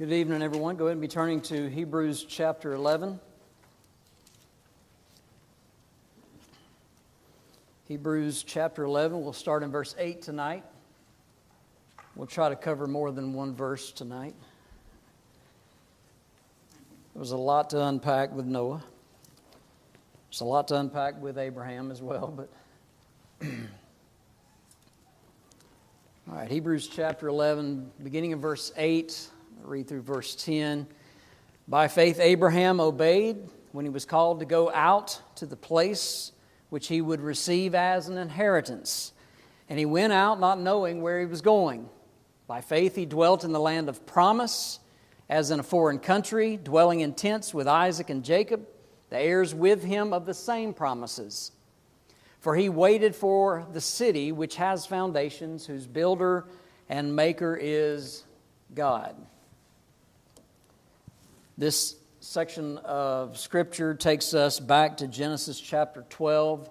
Good evening, everyone. Go ahead and be turning to Hebrews chapter 11. Hebrews chapter 11, we'll start in verse 8 tonight. We'll try to cover more than one verse tonight. There was a lot to unpack with Noah. There's a lot to unpack with Abraham as well, but all right, Hebrews chapter 11, beginning of verse 8, I'll read through verse 10. By faith Abraham obeyed when he was called to go out to the place which he would receive as an inheritance. And he went out not knowing where he was going. By faith he dwelt in the land of promise, as in a foreign country, dwelling in tents with Isaac and Jacob, the heirs with him of the same promises. For he waited for the city which has foundations, whose builder and maker is God. This section of Scripture takes us back to Genesis chapter 12,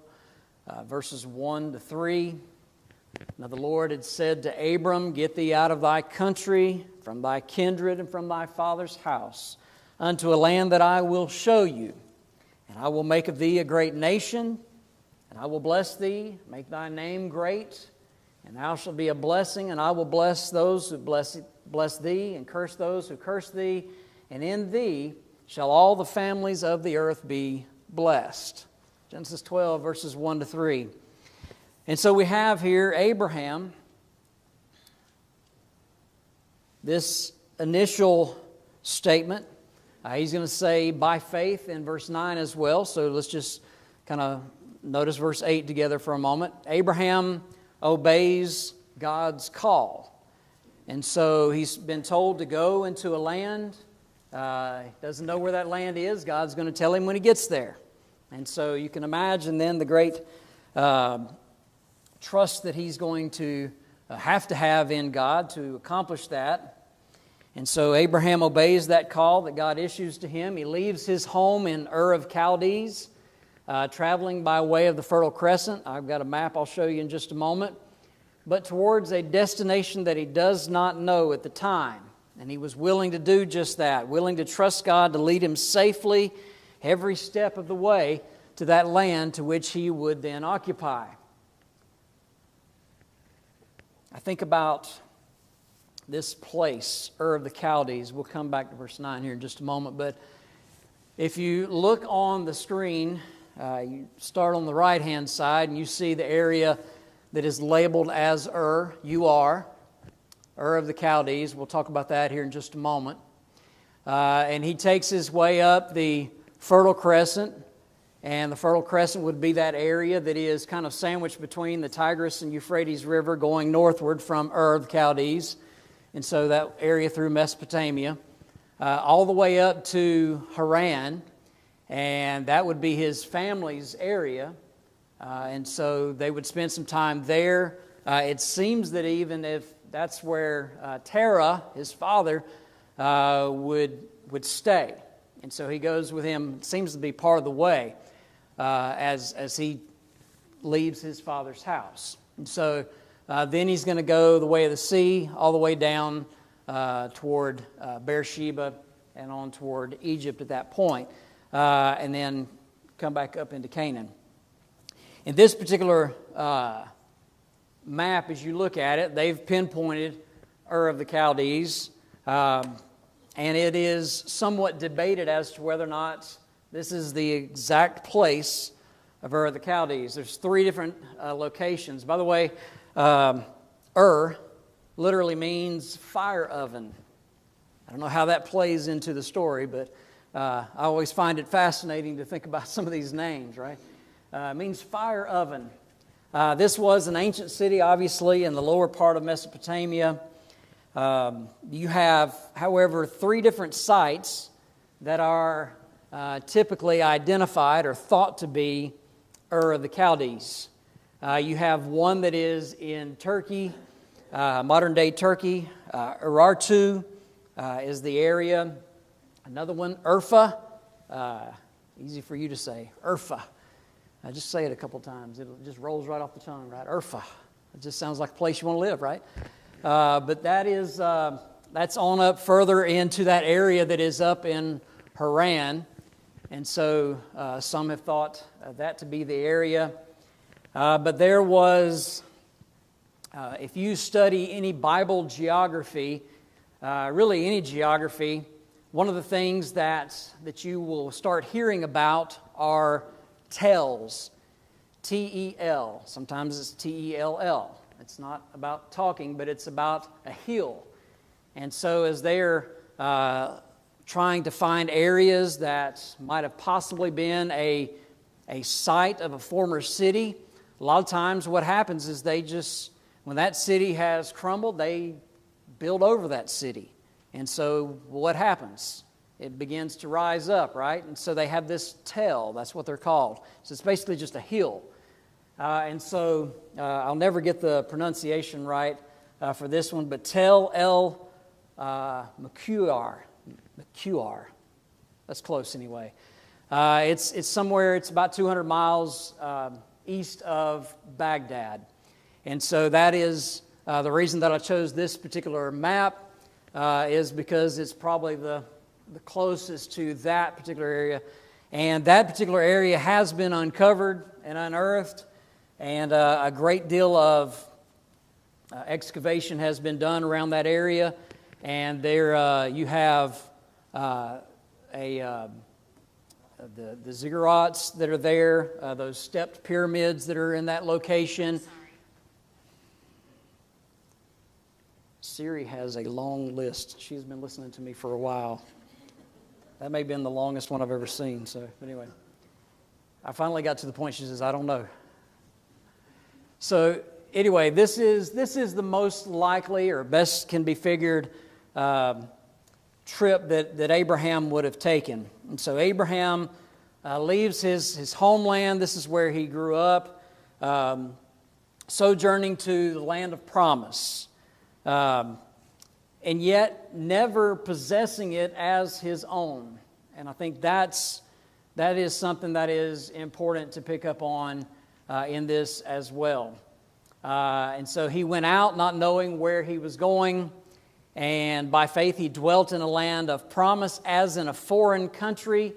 verses 1 to 3. Now the Lord had said to Abram, Get thee out of thy country, from thy kindred, and from thy father's house, unto a land that I will show you. And I will make of thee a great nation, and I will bless thee, make thy name great, and thou shalt be a blessing, and I will bless those who bless thee, and curse those who curse thee, and in thee shall all the families of the earth be blessed. Genesis 12, verses 1 to 3. And so we have here Abraham, this initial statement. He's going to say by faith in verse 9 as well. So let's just kind of notice verse 8 together for a moment. Abraham obeys God's call. And so he's been told to go into a land. He doesn't know where that land is. God's going to tell him when he gets there. And so you can imagine then the great trust that he's going to have in God to accomplish that. And so Abraham obeys that call that God issues to him. He leaves his home in Ur of Chaldees, traveling by way of the Fertile Crescent. I've got a map I'll show you in just a moment. But towards a destination that he does not know at the time. And he was willing to do just that, willing to trust God to lead him safely every step of the way to that land to which he would then occupy. I think about this place, Ur of the Chaldees. We'll come back to verse 9 here in just a moment. But if you look on the screen, you start on the right-hand side and you see the area that is labeled as Ur, Ur of the Chaldees. We'll talk about that here in just a moment. And he takes his way up the Fertile Crescent. And the Fertile Crescent would be that area that is kind of sandwiched between the Tigris and Euphrates River going northward from Ur of the Chaldees. And so that area through Mesopotamia, all the way up to Haran. And that would be his family's area. And so they would spend some time there. It seems that even if that's where Terra, his father, would stay. And so he goes with him, it seems to be part of the way, as he leaves his father's house. And so then he's going to go the way of the sea, all the way down toward Beersheba and on toward Egypt at that point, and then come back up into Canaan. In this particular map, as you look at it, they've pinpointed Ur of the Chaldees, and it is somewhat debated as to whether or not this is the exact place of Ur of the Chaldees. There's three different locations. By the way, Ur literally means fire oven. I don't know how that plays into the story, but I always find it fascinating to think about some of these names, right? It means fire oven. This was an ancient city, obviously, in the lower part of Mesopotamia. You have, however, three different sites that are typically identified or thought to be Ur of the Chaldees. You have one that is in Turkey, modern-day Turkey. Urartu is the area. Another one, Urfa. Easy for you to say, Urfa. I just say it a couple times. It just rolls right off the tongue, right? Urfa. It just sounds like a place you want to live, right? But that is that's on up further into that area that is up in Haran. And so some have thought that to be the area. But there was, if you study any Bible geography, really any geography, one of the things that you will start hearing about are tells. T-E-L. Sometimes it's T-E-L-L. It's not about talking, but it's about a hill. And so as they're trying to find areas that might have possibly been a site of a former city, a lot of times what happens is they just, when that city has crumbled, they build over that city. And so what happens? It begins to rise up, right? And so they have this tell. That's what they're called. So it's basically just a hill. And so I'll never get the pronunciation right for this one, but Tel El Makuar. That's close anyway. It's somewhere, it's about 200 miles east of Baghdad. And so that is the reason that I chose this particular map is because it's probably the closest to that particular area. And that particular area has been uncovered and unearthed, and a great deal of excavation has been done around that area. And there you have the ziggurats that are there, those stepped pyramids that are in that location. Siri has a long list. She's been listening to me for a while. That may have been the longest one I've ever seen. So, but anyway, I finally got to the point she says, I don't know. So anyway, this is the most likely or best can be figured trip that Abraham would have taken. And so Abraham leaves his homeland. This is where he grew up, sojourning to the land of promise, and yet never possessing it as his own. And I think that is something that is important to pick up on in this as well. And so he went out not knowing where he was going, and by faith he dwelt in a land of promise as in a foreign country,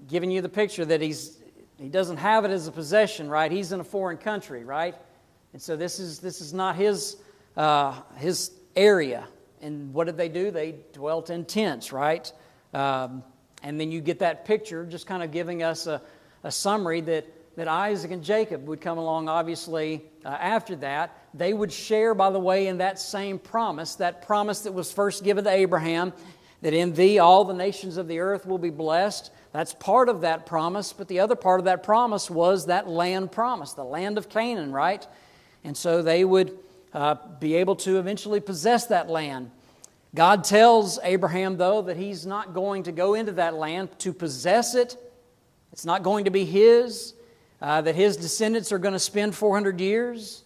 giving you the picture that he doesn't have it as a possession, right? He's in a foreign country, right? And so this is not his area. And what did they do? They dwelt in tents, right? And then you get that picture, just kind of giving us a summary that Isaac and Jacob would come along, obviously, after that. They would share, by the way, in that same promise, that promise that was first given to Abraham, that in thee all the nations of the earth will be blessed. That's part of that promise, but the other part of that promise was that land promise, the land of Canaan, right? And so they would be able to eventually possess that land. God tells Abraham, though, that he's not going to go into that land to possess it. It's not going to be his. That his descendants are going to spend 400 years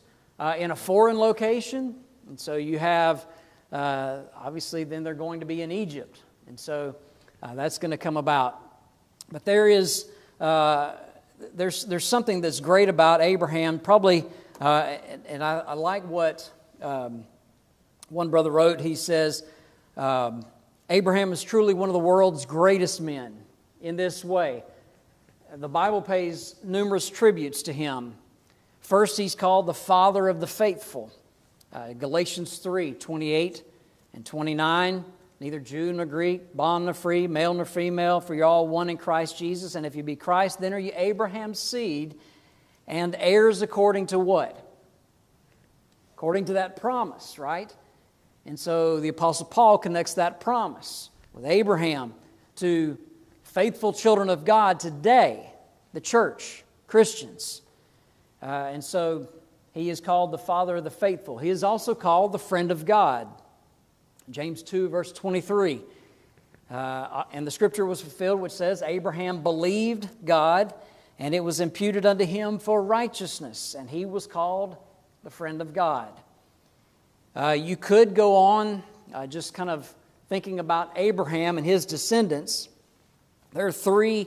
in a foreign location. And so you have, obviously, then they're going to be in Egypt. And so that's going to come about. But there's something that's great about Abraham, probably, and I like what one brother wrote. He says, Abraham is truly one of the world's greatest men in this way. The Bible pays numerous tributes to him. First, he's called the father of the faithful. Galatians 3:28 and 29. Neither Jew nor Greek, bond nor free, male nor female, for you're all one in Christ Jesus. And if you be Christ, then are you Abraham's seed and heirs according to what? According to that promise, right? And so the Apostle Paul connects that promise with Abraham to faithful children of God today, the church, Christians. And so he is called the father of the faithful. He is also called the friend of God. James 2, verse 23. And the scripture was fulfilled, which says, Abraham believed God, and it was imputed unto him for righteousness, and he was called the friend of God. You could go on just kind of thinking about Abraham and his descendants. There are three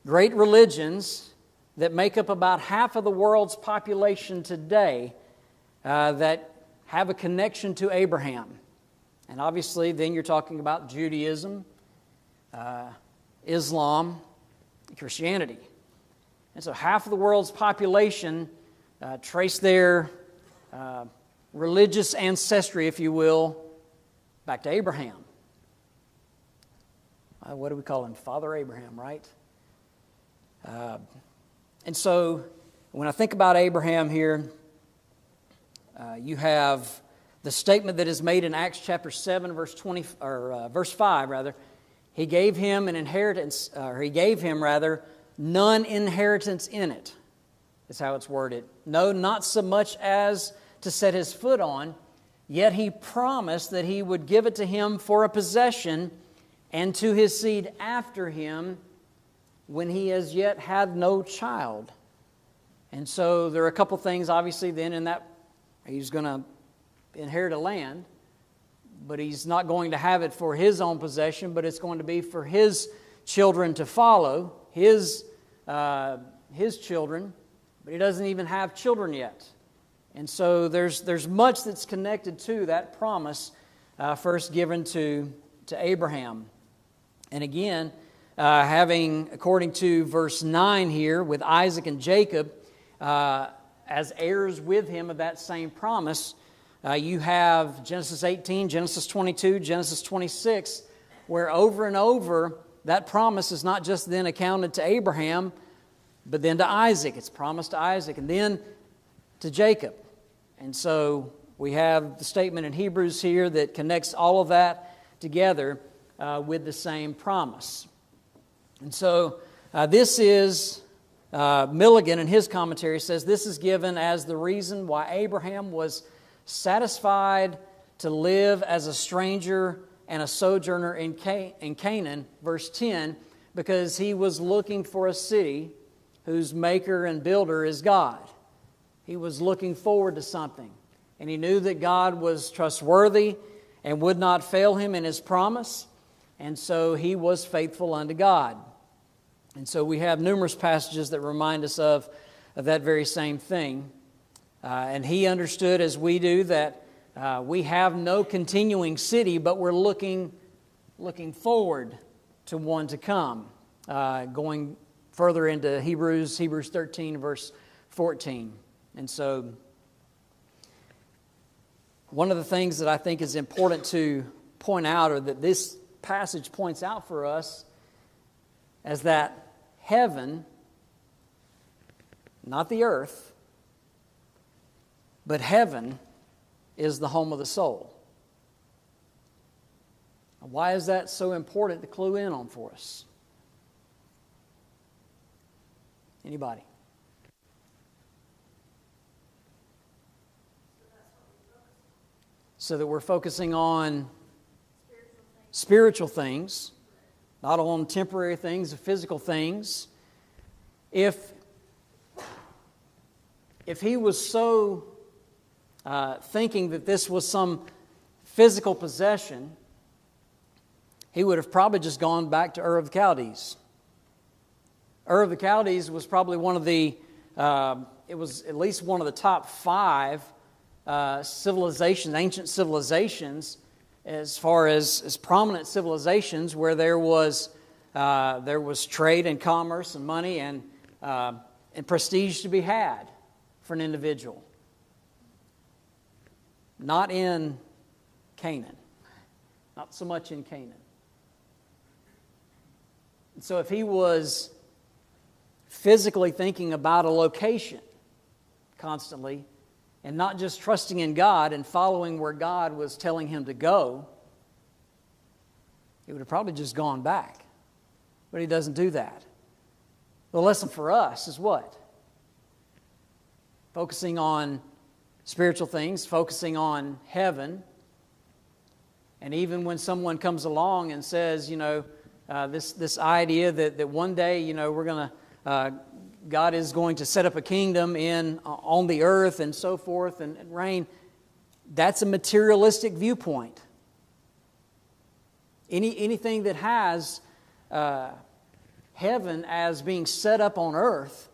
great religions that make up about half of the world's population today that have a connection to Abraham. And obviously, then you're talking about Judaism, Islam, Christianity. And so half of the world's population trace their religious ancestry, if you will, back to Abraham. What do we call him? Father Abraham, right? And so when I think about Abraham here, you have the statement that is made in Acts chapter 7, verse 5, rather. He gave him an inheritance, or he gave him, rather, none inheritance in it. That's how it's worded. No, not so much as to set his foot on, yet he promised that he would give it to him for a possession and to his seed after him when he as yet had no child. And so there are a couple things, obviously, then in that he's going to inherit a land, but he's not going to have it for his own possession, but it's going to be for his children to follow, his children, but he doesn't even have children yet. And so there's much that's connected to that promise first given to Abraham. And again, having, according to verse 9 here, with Isaac and Jacob as heirs with him of that same promise, you have Genesis 18, Genesis 22, Genesis 26, where over and over that promise is not just then accounted to Abraham, but then to Isaac. It's promised to Isaac and then to Jacob. And so we have the statement in Hebrews here that connects all of that together with the same promise. And so this is, Milligan in his commentary says, this is given as the reason why Abraham was satisfied to live as a stranger and a sojourner in Canaan, verse 10, because he was looking for a city whose maker and builder is God. He was looking forward to something, and he knew that God was trustworthy and would not fail him in his promise, and so he was faithful unto God. And so we have numerous passages that remind us of that very same thing. And he understood, as we do, that we have no continuing city, but we're looking forward to one to come. Going further into Hebrews 13, verse 14. And so one of the things that I think is important to point out, or that this passage points out for us, is that heaven, not the earth, but heaven is the home of the soul. Why is that so important to clue in on for us? Anybody? So that we're focusing on spiritual things, not on temporary things, physical things. If he was so thinking that this was some physical possession, he would have probably just gone back to Ur of the Chaldees. Ur of the Chaldees was probably one of the, it was at least one of the top 5 civilizations, ancient civilizations, as far as prominent civilizations where there was trade and commerce and money and prestige to be had for an individual. Not in Canaan. Not so much in Canaan. So if he was physically thinking about a location constantly, and not just trusting in God and following where God was telling him to go, he would have probably just gone back. But he doesn't do that. The lesson for us is what? Focusing on spiritual things, focusing on heaven. And even when someone comes along and says, this idea that one day, we're going to, God is going to set up a kingdom on the earth and so forth and reign, that's a materialistic viewpoint. Anything that has heaven as being set up on earth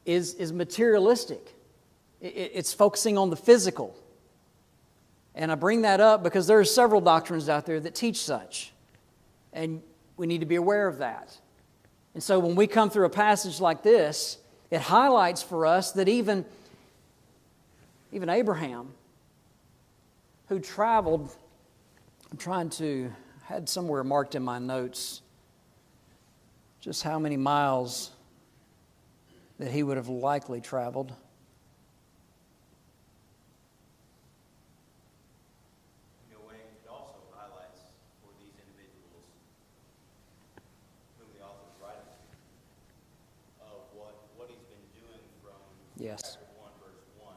is materialistic. It's focusing on the physical. And I bring that up because there are several doctrines out there that teach such. And we need to be aware of that. And so when we come through a passage like this, it highlights for us that even Abraham, who traveled, I had somewhere marked in my notes just how many miles that he would have likely traveled. It also highlights for these individuals whom the author is writing to of what he's been doing from Yes. chapter 1, verse 1.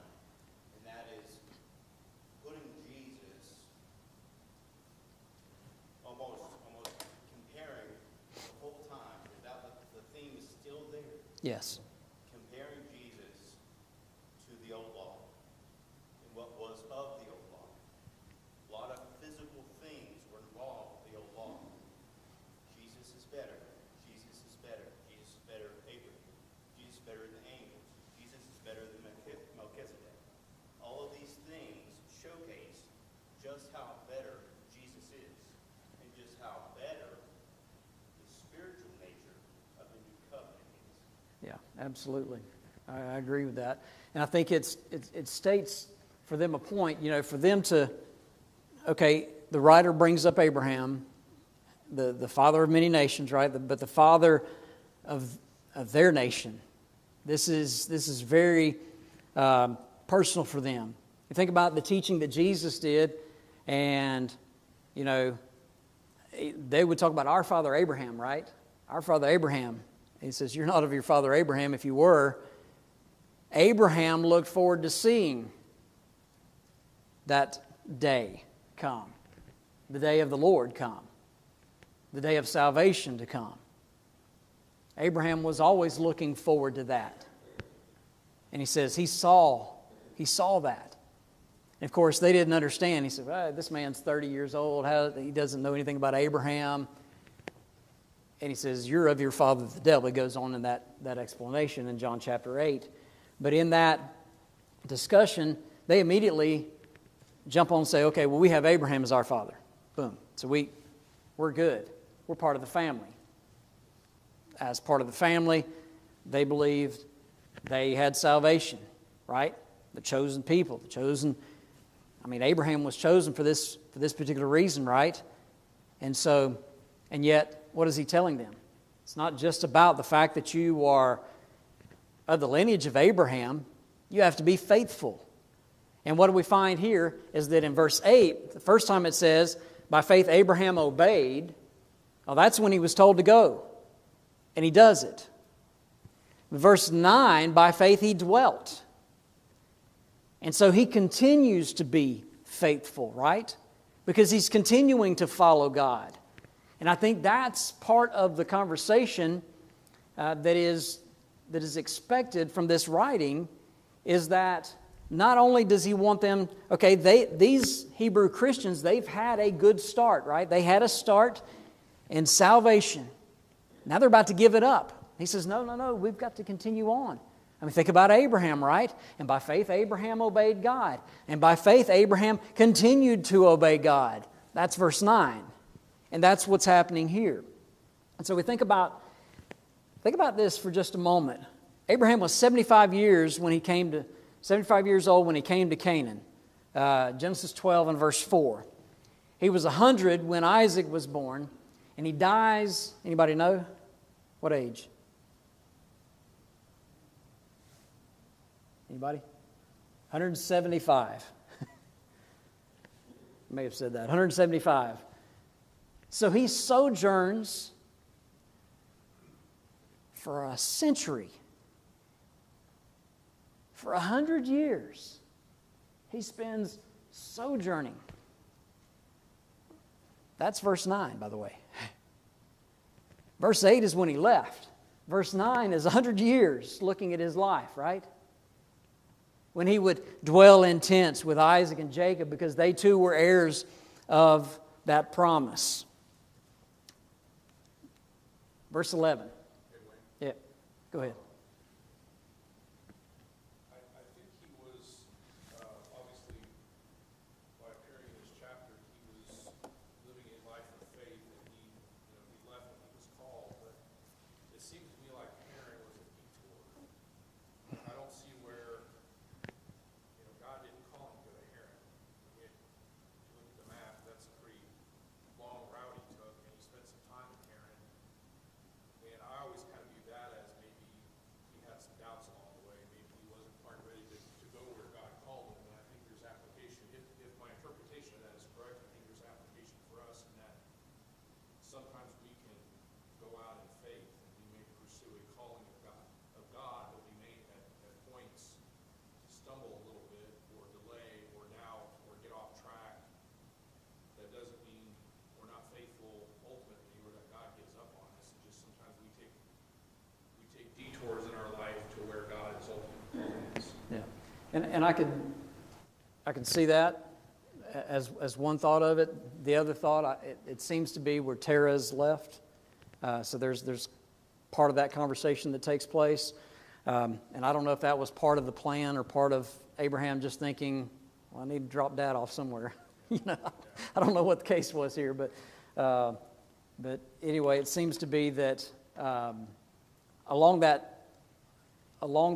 And that is putting Jesus almost comparing the whole time. The theme is still there. Yes. Comparing Jesus to the old law and what was of the old law. A lot of physical things were involved with the old law. Jesus is better. Jesus is better. Jesus is better than Abraham. Jesus is better than the angels. Jesus is better than Melchizedek. All of these things showcase just how better Jesus is and just how better the spiritual nature of the new covenant is. Yeah, absolutely. I agree with that. And I think it states for them a point, for them to, okay, the writer brings up Abraham, the father of many nations, right? But the father of their nation. This is very personal for them. You think about the teaching that Jesus did, and, they would talk about our father Abraham, right? Our father Abraham. He says, you're not of your father Abraham. If you were, Abraham looked forward to seeing that day come, the day of the Lord come, the day of salvation to come. Abraham was always looking forward to that. And he says he saw that. And of course, they didn't understand. He said, well, this man's 30 years old. He doesn't know anything about Abraham. And he says, you're of your father the devil. He goes on in that explanation in John chapter 8. But in that discussion, they immediately jump on and say, okay, well, we have Abraham as our father. Boom. So we're good. We're part of the family. As part of the family, they believed they had salvation, right? The chosen people, Abraham was chosen for this particular reason, right? And yet, what is he telling them? It's not just about the fact that you are of the lineage of Abraham. You have to be faithful. And what do we find here is that in verse 8, the first time it says, by faith Abraham obeyed. Well, that's when he was told to go. And he does it. Verse 9, by faith he dwelt. And so he continues to be faithful, right? Because he's continuing to follow God. And I think that's part of the conversation that is expected from this writing, is that not only does he want them, okay, these Hebrew Christians, they've had a good start, right? They had a start in salvation. Now they're about to give it up. He says, no, we've got to continue on. Think about Abraham, right? And by faith, Abraham obeyed God. And by faith, Abraham continued to obey God. That's verse 9. And that's what's happening here. And so we think about this for just a moment. Abraham was 75 years old when he came to Canaan. Genesis 12 and verse 4. He was 100 when Isaac was born, and he dies, anybody know? What age? Anybody? 175. I may have said that. 175. So he sojourns for a century. For 100 years, he spends sojourning. That's verse 9, by the way. Verse 8 is when he left. Verse 9 is 100 years looking at his life, right? When he would dwell in tents with Isaac and Jacob, because they too were heirs of that promise. Verse 11. Yeah, go ahead. I think he was obviously by And I could see that as one thought of it. The other thought, it seems to be where Terra is left. So there's part of that conversation that takes place. And I don't know if that was part of the plan or part of Abraham just thinking, well, I need to drop Dad off somewhere. I don't know what the case was here, but anyway, it seems to be that along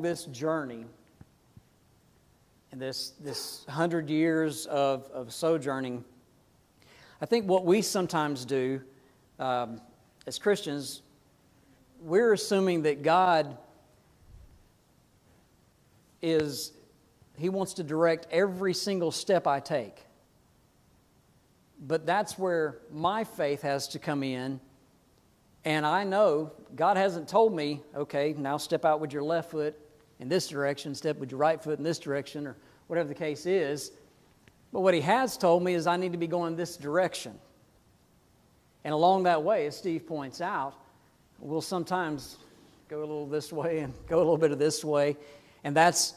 this journey, and this 100 years of sojourning, I think what we sometimes do as Christians, we're assuming that God He wants to direct every single step I take. But that's where my faith has to come in. And I know God hasn't told me, okay, now step out with your left foot in this direction, step with your right foot in this direction, or whatever the case is. But what He has told me is I need to be going this direction. And along that way, as Steve points out, we'll sometimes go a little this way and go a little bit of this way. And that's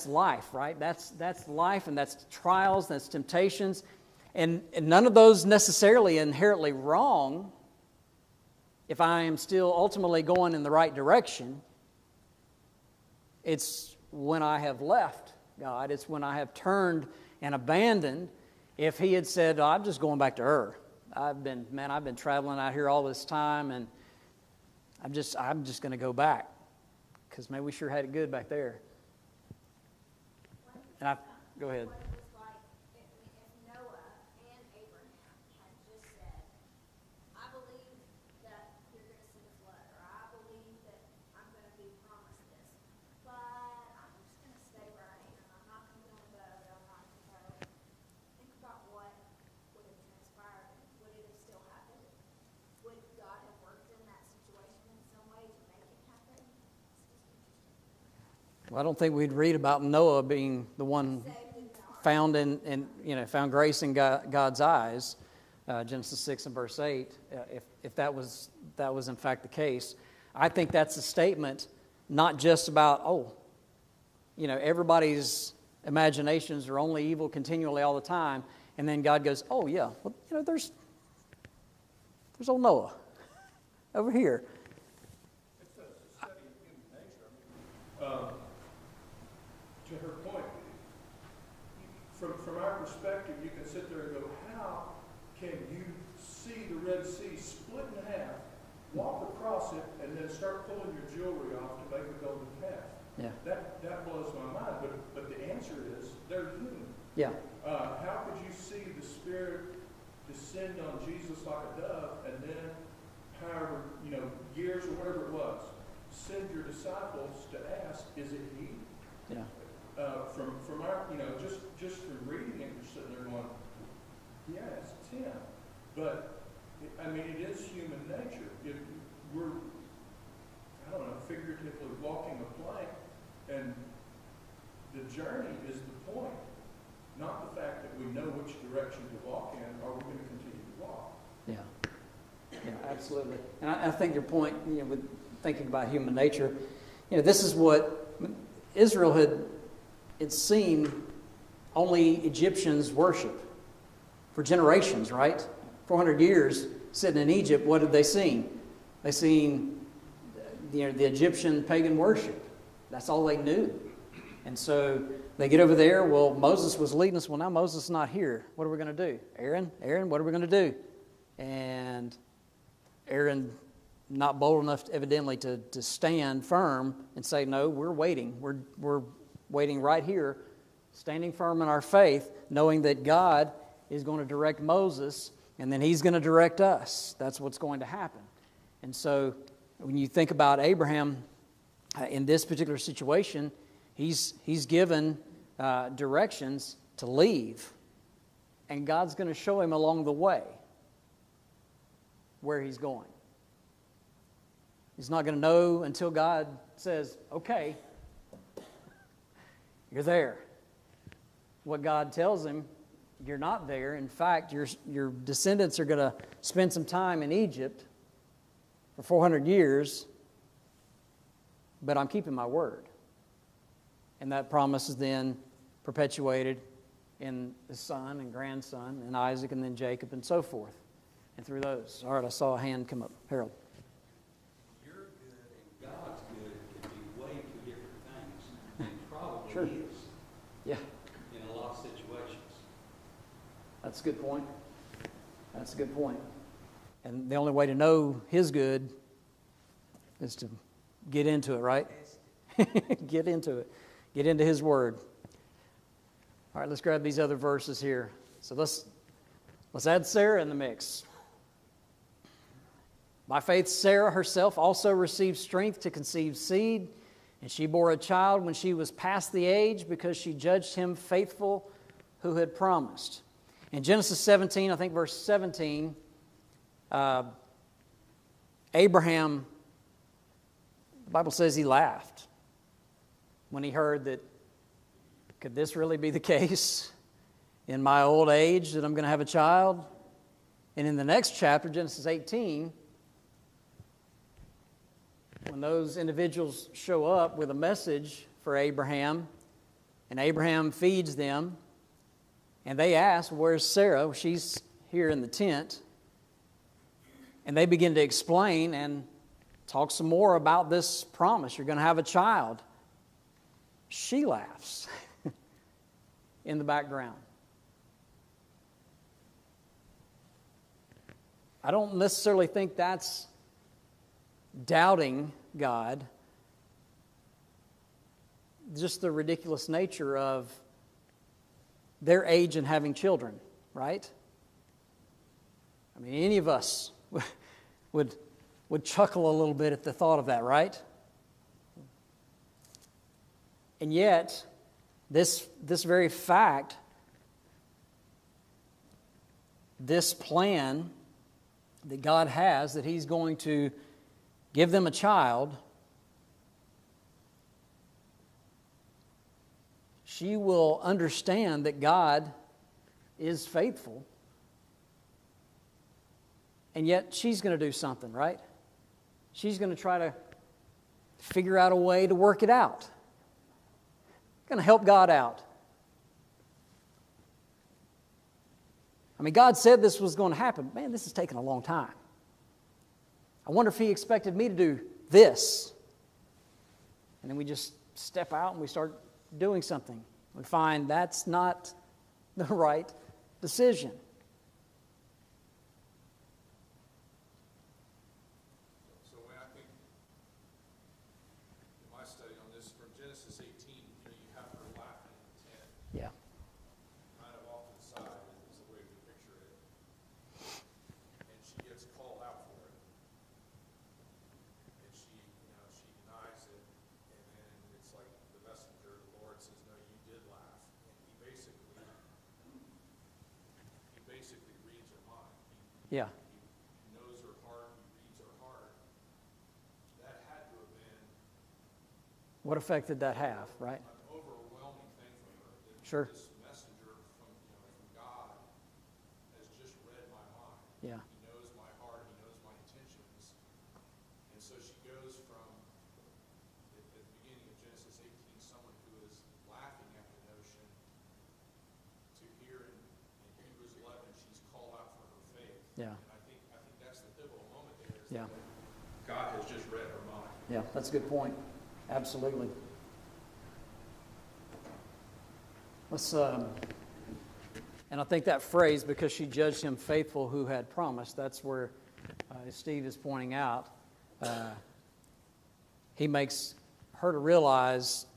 life, right? That's life, and that's trials, that's temptations. And none of those necessarily inherently wrong if I am still ultimately going in the right direction. It's when I have left God, it's when I have turned and abandoned. If He had said, oh, I'm just going back to Ur. I've been traveling out here all this time, and I'm just going to go back because, man, we sure had it good back there. And go ahead. Well, I don't think we'd read about Noah being the one found found grace in God's eyes, Genesis 6 and verse 8. If that was in fact the case, I think that's a statement not just about everybody's imaginations are only evil continually all the time, and then God goes, oh yeah, well there's old Noah over here. It's a study of human nature. To her point, from our perspective, you can sit there and go, how can you see the Red Sea split in half, walk across it, and then start pulling your jewelry off to make a golden calf? Yeah. That blows my mind. But the answer is they're human. Yeah. How could you see the Spirit descend on Jesus like a dove, and then, however years or whatever it was, send your disciples to ask, is it He? Yeah. From our, just from reading it, you're sitting there going, yeah, it's Him. But, it is human nature. We're, figuratively walking a plank, and the journey is the point, not the fact that we know which direction to walk in. Are we going to continue to walk? Yeah, absolutely. And I think your point, with thinking about human nature, this is what Israel had seen only Egyptians worship for generations, right? 400 years sitting in Egypt, what had they seen? They seen the Egyptian pagan worship. That's all they knew. And so they get over there. Well, Moses was leading us. Well, now Moses is not here. What are we going to do? Aaron, what are we going to do? And Aaron, not bold enough, evidently, to stand firm and say, no, we're waiting. We're waiting right here, standing firm in our faith, knowing that God is going to direct Moses, and then He's going to direct us. That's what's going to happen. And so when you think about Abraham in this particular situation, he's given directions to leave, and God's going to show him along the way where he's going. He's not going to know until God says, okay, you're there. What God tells him, you're not there. In fact, your descendants are going to spend some time in Egypt for 400 years, but I'm keeping my word. And that promise is then perpetuated in his son and grandson and Isaac and then Jacob and so forth. And through those. All right, I saw a hand come up. Harold. Your good and God's good can be way two different things. And it probably Sure. is Yeah, in a lot of situations. that's a good point. That's a good point. And the only way to know his good is to get into it, right? Get into it. Get into his word. All right, let's grab these other verses here. So let's add Sarah in the mix. By faith, Sarah herself also received strength to conceive seed, and she bore a child when she was past the age because she judged him faithful who had promised. In Genesis 17, I think verse 17, Abraham, the Bible says he laughed when he heard that, could this really be the case in my old age that I'm going to have a child? And in the next chapter, Genesis 18, when those individuals show up with a message for Abraham, and Abraham feeds them, and they ask, where's Sarah? She's here in the tent. And they begin to explain and talk some more about this promise. You're going to have a child. She laughs in the background. I don't necessarily think that's doubting God. Just the ridiculous nature of their age and having children, right? I mean, any of us would chuckle a little bit at the thought of that, right? And yet, this very fact, this plan that God has, that He's going to give them a child, she will understand that God is faithful. And yet she's going to do something, right? She's going to try to figure out a way to work it out. Going to help God out. I mean, God said this was going to happen. Man, this is taking a long time. I wonder if He expected me to do this. And then we just step out and we start doing something. We find that's not the right decision. So when I think in my study on this from Genesis 18, you have her laughing in the tent. Yeah. Kind of off to the side is the way we picture it. And she gets called out for it. And she denies it. And then it's like the messenger of the Lord says, no, you did laugh. And he basically reads her mind. Yeah. He knows her heart. He reads her heart. That had to have been What effect did that have, right? an overwhelming thing for her. That Sure. This messenger from God has just read my mind. Yeah. He knows my heart. He knows my intentions. And so she goes from, at the beginning of Genesis 18, someone who is laughing at the notion, to here in Hebrews 11, she's called out for her faith. Yeah. And I think that's the pivotal moment there. Is Yeah. that God has just read her mind. Yeah, that's a good point. Absolutely. And I think that phrase, because she judged him faithful who had promised, that's where Steve is pointing out. He makes her to realize,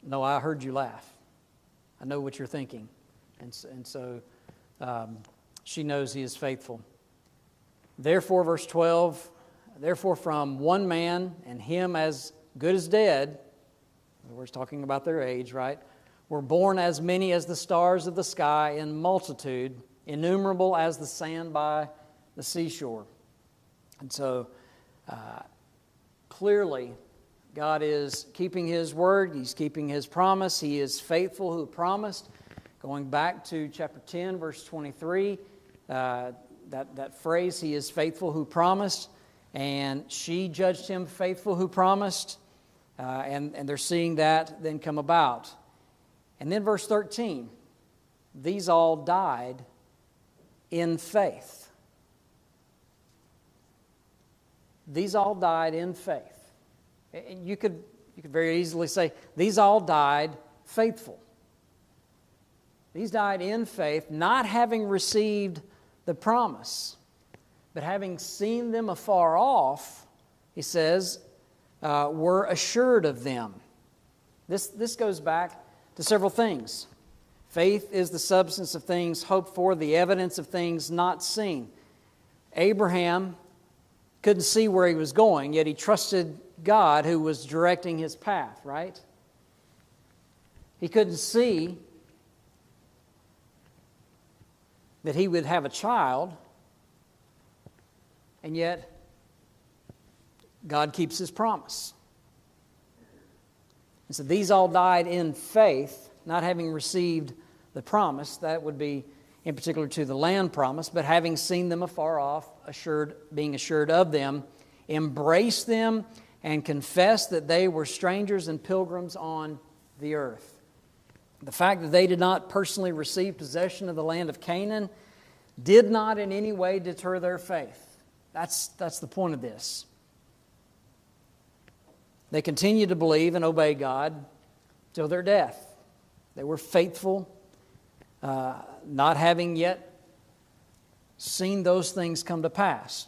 no, I heard you laugh. I know what you're thinking. And so she knows he is faithful. Therefore, verse 12, therefore from one man, and him as good as dead, we're talking about their age, right? Were born as many as the stars of the sky in multitude, innumerable as the sand by the seashore. And so, clearly, God is keeping His word. He's keeping His promise. He is faithful who promised. Going back to chapter 10, verse 23, that phrase, He is faithful who promised, and she judged Him faithful who promised. and they're seeing that then come about. And then verse 13, these all died in faith. These all died in faith. And you could very easily say, these all died faithful. These died in faith, not having received the promise, but having seen them afar off, he says, were assured of them. This goes back to several things. Faith is the substance of things hoped for, the evidence of things not seen. Abraham couldn't see where he was going, yet he trusted God who was directing his path, right? He couldn't see that he would have a child, and yet God keeps His promise. And so these all died in faith, not having received the promise. That would be in particular to the land promise, but having seen them afar off, being assured of them, embraced them and confessed that they were strangers and pilgrims on the earth. The fact that they did not personally receive possession of the land of Canaan did not in any way deter their faith. That's the point of this. They continued to believe and obey God till their death. They were faithful, not having yet seen those things come to pass.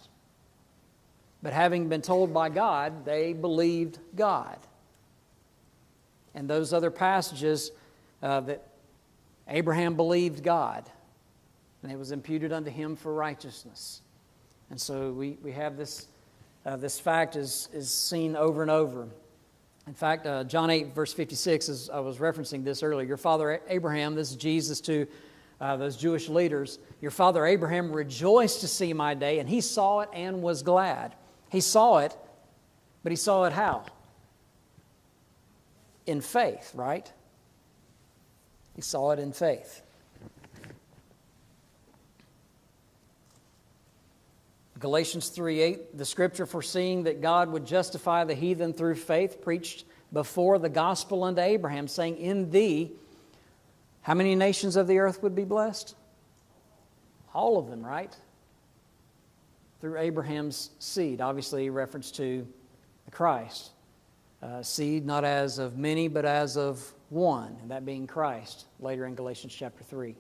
But having been told by God, they believed God. And those other passages that Abraham believed God, and it was imputed unto him for righteousness. And so we have this fact is seen over and over. In fact, John 8, verse 56, as I was referencing this earlier, your father Abraham, this is Jesus to those Jewish leaders, your father Abraham rejoiced to see my day, and he saw it and was glad. He saw it, but he saw it how? In faith, right? He saw it in faith. Galatians 3:8, the scripture foreseeing that God would justify the heathen through faith, preached before the gospel unto Abraham, saying, in thee, how many nations of the earth would be blessed? All of them, right? Through Abraham's seed, obviously a reference to Christ. Seed not as of many, but as of one, and that being Christ, later in Galatians chapter 3.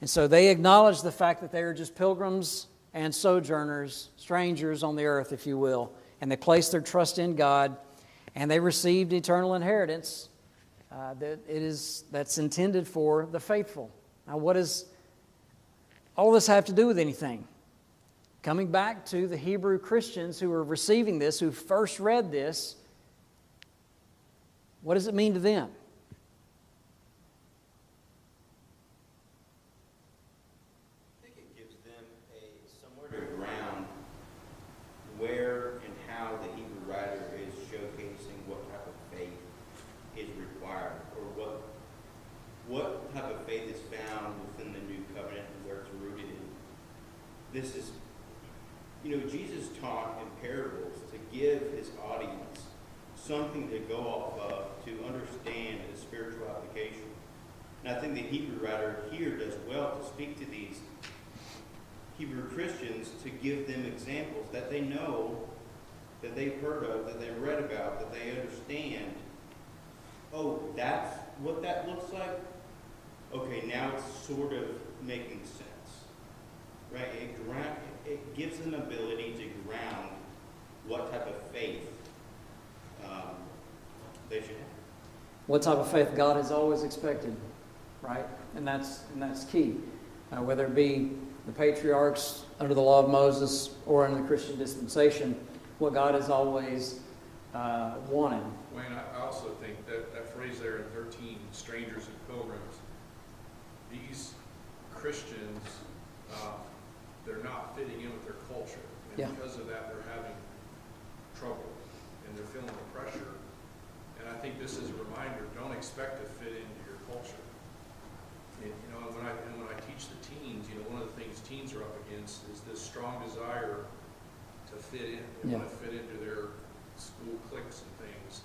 And so they acknowledge the fact that they are just pilgrims and sojourners, strangers on the earth, if you will, and they placed their trust in God, and they received eternal inheritance that's intended for the faithful. Now, what does all this have to do with anything? Coming back to the Hebrew Christians who were receiving this, who first read this, what does it mean to them? I think it gives them somewhere to ground where and how the Hebrew writer is showcasing what type of faith is required, or what type of faith is found within the new covenant and where it's rooted in. This is, Jesus taught in parables to give his audience something to go off of to understand the spiritual application. And I think the Hebrew writer here does well to speak to these Hebrew Christians, to give them examples that they know, that they've heard of, that they've read about, that they understand. Oh, that's what that looks like? Okay, now it's sort of making sense. Right? It gives them ability to ground what type of faith they should have. What type of faith God has always expected, right? And that's key. Whether it be the patriarchs under the law of Moses or in the Christian dispensation, what God has always wanted. Wayne, I also think that phrase there in 13, strangers and pilgrims, these Christians, they're not fitting in with their culture. And because of that, they're having trouble and they're feeling the pressure. And I think this is a reminder, don't expect to fit into your culture. And, when I teach the teens, one of the things teens are up against is this strong desire to fit in. They want to fit into their school cliques and things.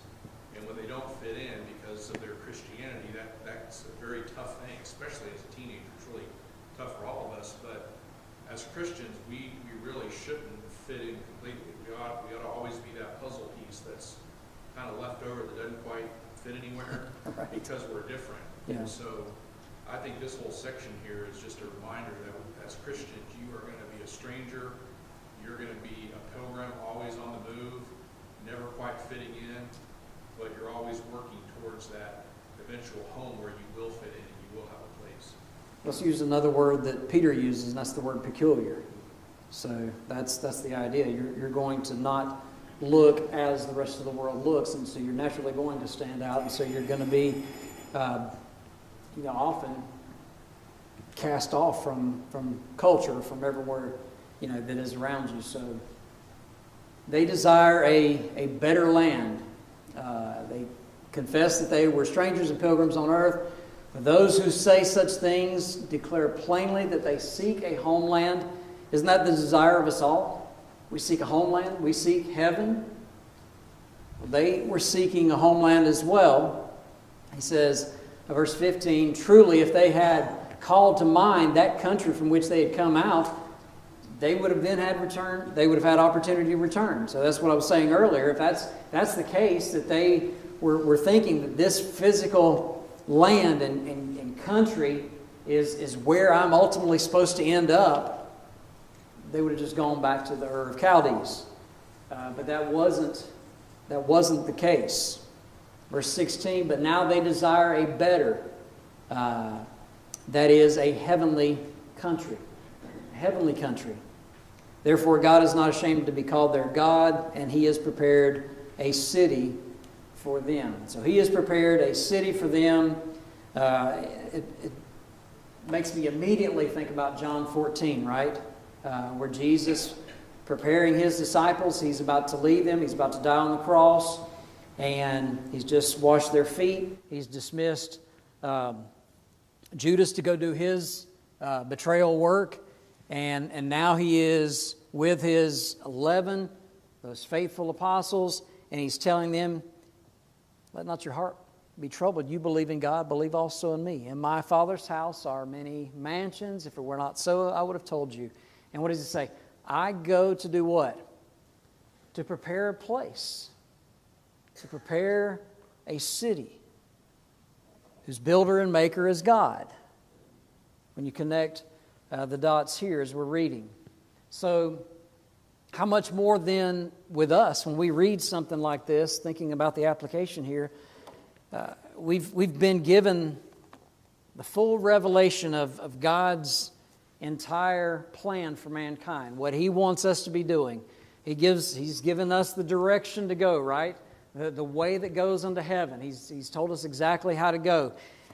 as Christians, we really shouldn't fit in completely. We ought to always be that puzzle piece that's kind of left over that doesn't quite fit anywhere Right. because we're different. Yeah. And so I think this whole section here is just a reminder that as Christians, you are going to be a stranger. You're going to be a pilgrim, always on the move, never quite fitting in, but you're always working towards that eventual home where you will fit in and you will have a place. Let's use another word that Peter uses, and that's the word peculiar. So that's the idea. You're going to not look as the rest of the world looks, and so you're naturally going to stand out, and so you're going to be, often cast off from culture, from everywhere, that is around you. So they desire a better land. They confess that they were strangers and pilgrims on earth. For those who say such things declare plainly that they seek a homeland. Isn't that the desire of us all? We seek a homeland. We seek heaven. They were seeking a homeland as well. He says, verse 15, truly if they had called to mind that country from which they had come out, they would have then had return. They would have had opportunity to return. So that's what I was saying earlier. If that's the case, that they were thinking that this physical land and country is where I'm ultimately supposed to end up, they would have just gone back to the Ur of Chaldees. But that wasn't the case. Verse 16, but now they desire a better, that is a heavenly country. A heavenly country. Therefore God is not ashamed to be called their God, and He has prepared a city for them. So He has prepared a city for them. It makes me immediately think about John 14, right? Where Jesus, preparing His disciples, He's about to leave them. He's about to die on the cross. And He's just washed their feet. He's dismissed Judas to go do his betrayal work. And now He is with His 11, those faithful apostles, and He's telling them, let not your heart be troubled. You believe in God, believe also in me. In my Father's house are many mansions. If it were not so, I would have told you. And what does He say? I go to do what? To prepare a place. To prepare a city whose builder and maker is God. When you connect the dots here as we're reading. So, how much more then with us when we read something like this, thinking about the application here, we've been given the full revelation of God's entire plan for mankind, what He wants us to be doing. He's given us the direction to go, right? The way that goes unto heaven. He's told us exactly how to go.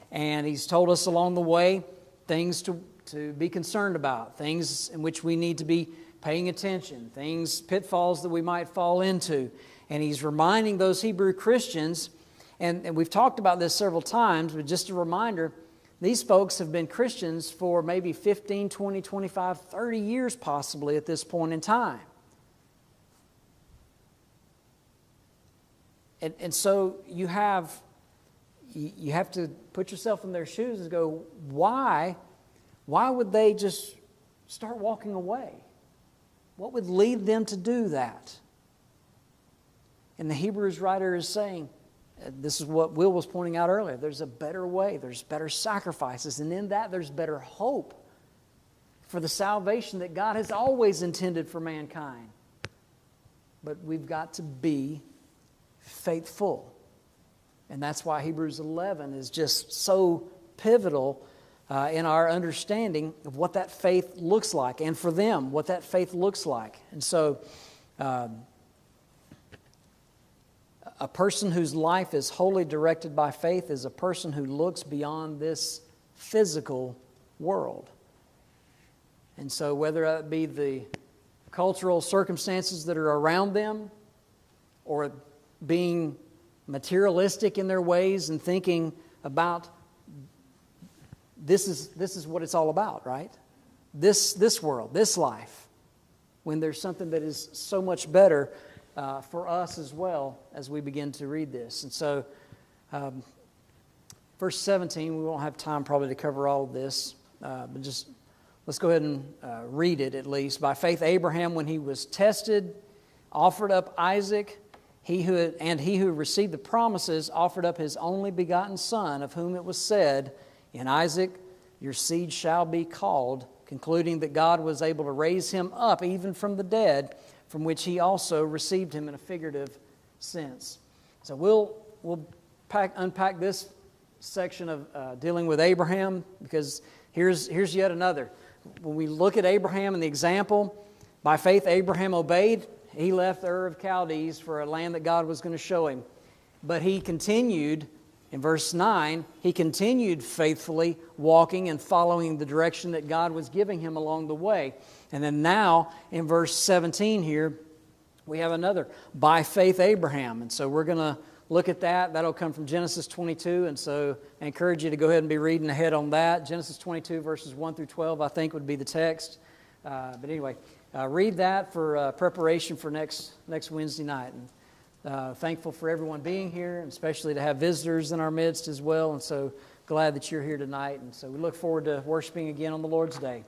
And He's told us along the way things to be concerned about, things in which we need to be paying attention, pitfalls that we might fall into. And He's reminding those Hebrew Christians, and we've talked about this several times, but just a reminder, these folks have been Christians for maybe 15, 20, 25, 30 years possibly at this point in time. And so you have to put yourself in their shoes and go, why would they just start walking away? What would lead them to do that? And the Hebrews writer is saying, this is what Will was pointing out earlier, there's a better way, there's better sacrifices, and in that there's better hope for the salvation that God has always intended for mankind. But we've got to be faithful. And that's why Hebrews 11 is just so pivotal in our understanding of what that faith looks like, and for them, what that faith looks like. And so, a person whose life is wholly directed by faith is a person who looks beyond this physical world. And so, whether that be the cultural circumstances that are around them, or being materialistic in their ways and thinking about this is what it's all about, right? This world, this life, when there's something that is so much better for us as well as we begin to read this. And so, verse 17, we won't have time probably to cover all of this, but just let's go ahead and read it at least. By faith, Abraham, when he was tested, offered up Isaac. He who received the promises offered up his only begotten son, of whom it was said, in Isaac your seed shall be called, concluding that God was able to raise him up even from the dead, from which he also received him in a figurative sense. So we'll unpack this section of dealing with Abraham, because here's yet another. When we look at Abraham and the example, by faith Abraham obeyed. He left Ur of Chaldees for a land that God was going to show him. But he continued, in verse 9, he continued faithfully walking and following the direction that God was giving him along the way. And then now, in verse 17 here, we have another, by faith Abraham. And so we're going to look at that. That'll come from Genesis 22. And so I encourage you to go ahead and be reading ahead on that. Genesis 22, verses 1 through 12, I think would be the text. But anyway, read that for preparation for next Wednesday night. And thankful for everyone being here, and especially to have visitors in our midst as well. And so glad that you're here tonight. And so we look forward to worshiping again on the Lord's Day.